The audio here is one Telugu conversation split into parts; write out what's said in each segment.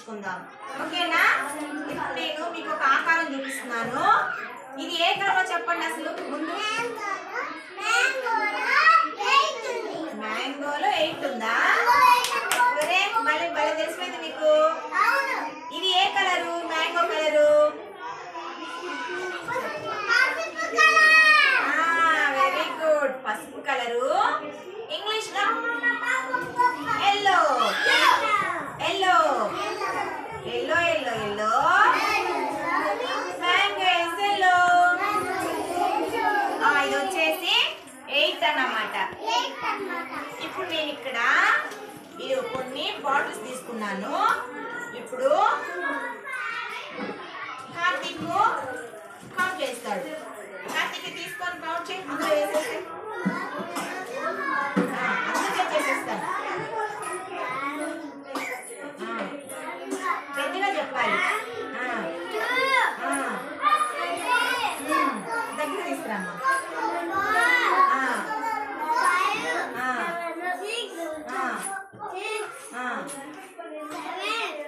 నేర్చుకుందాం. ఓకేనా? ఇప్పుడు నేను మీకు ఒక ఆకారం చూపిస్తున్నాను. ఇది ఏ కలర్ చెప్పండి అసలు ముందు. మ్యాంగోలో 8 ఉందా? మళ్ళీ భలే తెలిసిపోయింది మీకు. ఇది ఏ colour? Mango colour very good. పసుపు కలరు. ఇంగ్లీష్ లో yellow. Yellow yellow yellow yellow. Mango is yellow. ఇది వచ్చేసి 8 అన్నమాట. ఇప్పుడు నేను ఇక్కడ ఇది కొన్ని బాటిల్స్ తీసుకున్నాను. ఇప్పుడు కార్తీక్ కౌంట్ చేస్తాడు. కార్తీక్ తీసుకొని కౌంట్ చేసి అందులో వేసేసి అందులో చేసేస్తాను. పెద్దగా చెప్పాలి. దగ్గర తీసుకురామ్మా.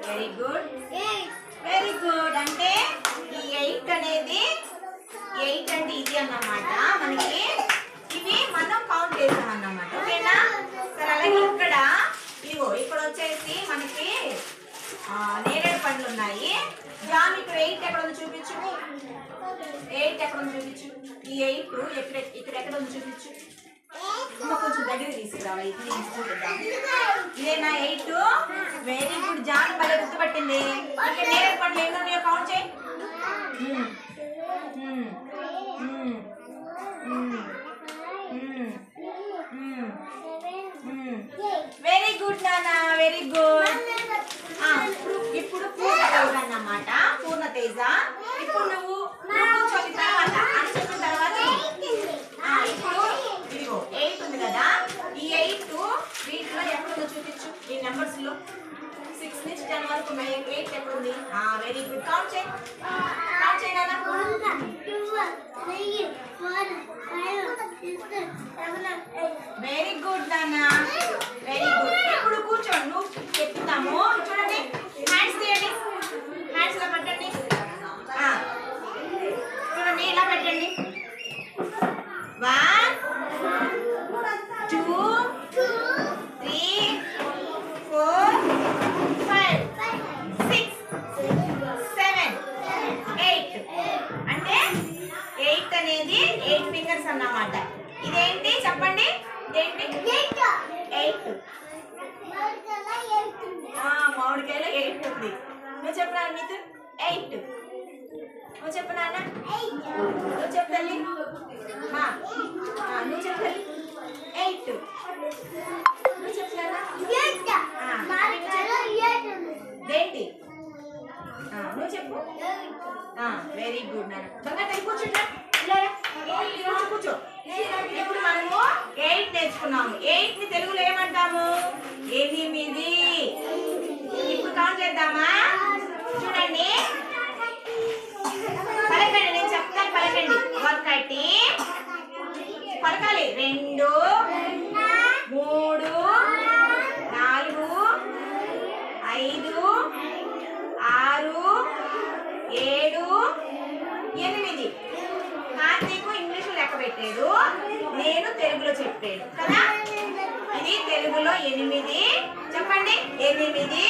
Very good very good. అంటే ఈ 8 అనేది 8 అంటే ఇది అన్నమాట. మనకి ఇవి మనం కౌంట్ చేసాం అన్నమాట. ఓకేనా? సరే అలాగే ఇక్కడ ఇదిగో ఇక్కడ వచ్చేసి మనకి నేరేడు పండ్లు ఉన్నాయి. జామ్ ఇక్కడ 8 ఎక్కడ ఉంది చూపించు. 8 ఎక్కడ ఉంది చూపించు. ఈ 8 ఇక్కడ ఎక్కడ ఉంది చూపించు. ఇంకా కొంచెం దగ్గర తీసుకురావాలి. ఇది తీసుకుంటాం. ఇదేనా 8? Very good. జాన్ భలే గుర్తుపట్టింది. ఇంకా నేరేడు పండ్లు ఎన్ని ఉన్నాయో కౌంట్ చేయి. వెరీ గుడ్ నానా వెరీ గుడ్. ఇప్పుడు పూర్ణతేజ అన్నమాట. పూర్ణతేజ. ఇప్పుడు నువ్వు కూర్చోని తర్వాత అని చెప్పిన తర్వాత ఇప్పుడు ఇదిగో 8 ఉంది కదా. ఈ 8 వీటిలో ఎక్కడుందో చూపించు. ఈ నెంబర్స్ లో 6 నుంచి 10 వరకు ఉన్నాయి. 8 ఎక్కడుంది? Very good. కౌంట్ చేయి. కౌంట్ చేయి నాన్న. 1 2 3 4 5 6 7 8. వెరీ గుడ్ నాన్న వెరీ గుడ్. ఇప్పుడు కూర్చోండి. నువ్వు చెప్తాము. చూడండి. హ్యాండ్స్ తీయండి. హ్యాండ్స్ ఇలా పెట్టండి. చూడండి ఇలా పెట్టండి. 1 2 3 4 5 6 7 8. అంటే 8 అనేది 8 ఫింగర్స్ అన్నమాట. ఇదేంటి చెప్పండి. ఇదేంటి? 8. మామిడికాయలో 8 ఉంది. నువ్వు చెప్పనా మితు? 8. నువ్వు చెప్పనా? నువ్వు చెప్పాలి. నువ్వు చెప్పాలి. 8. నువ్వు చెప్పనా? దేంటి? నువ్వు చెప్పు. వెరీ గుడ్ నాన్న. బంగారు కూర్చుంటా. కూర్చో. ఇప్పుడు మనము 8 నేర్చుకున్నాము. 8 ని తెలుగులో ఏమంటాము? 8. ఇప్పుడు కౌంట్ చేద్దామా? చూడండి. పలకండి. నేను చెప్తాను పలకండి. 1 పలకాలి. 2 3 4 5 6 7 8. కార్తీకు ఇంగ్లీష్ లెక్క పెట్టాడు. నేను తెలుగులో చెప్పాను కదా. ఇది తెలుగులో 8. చెప్పండి. 8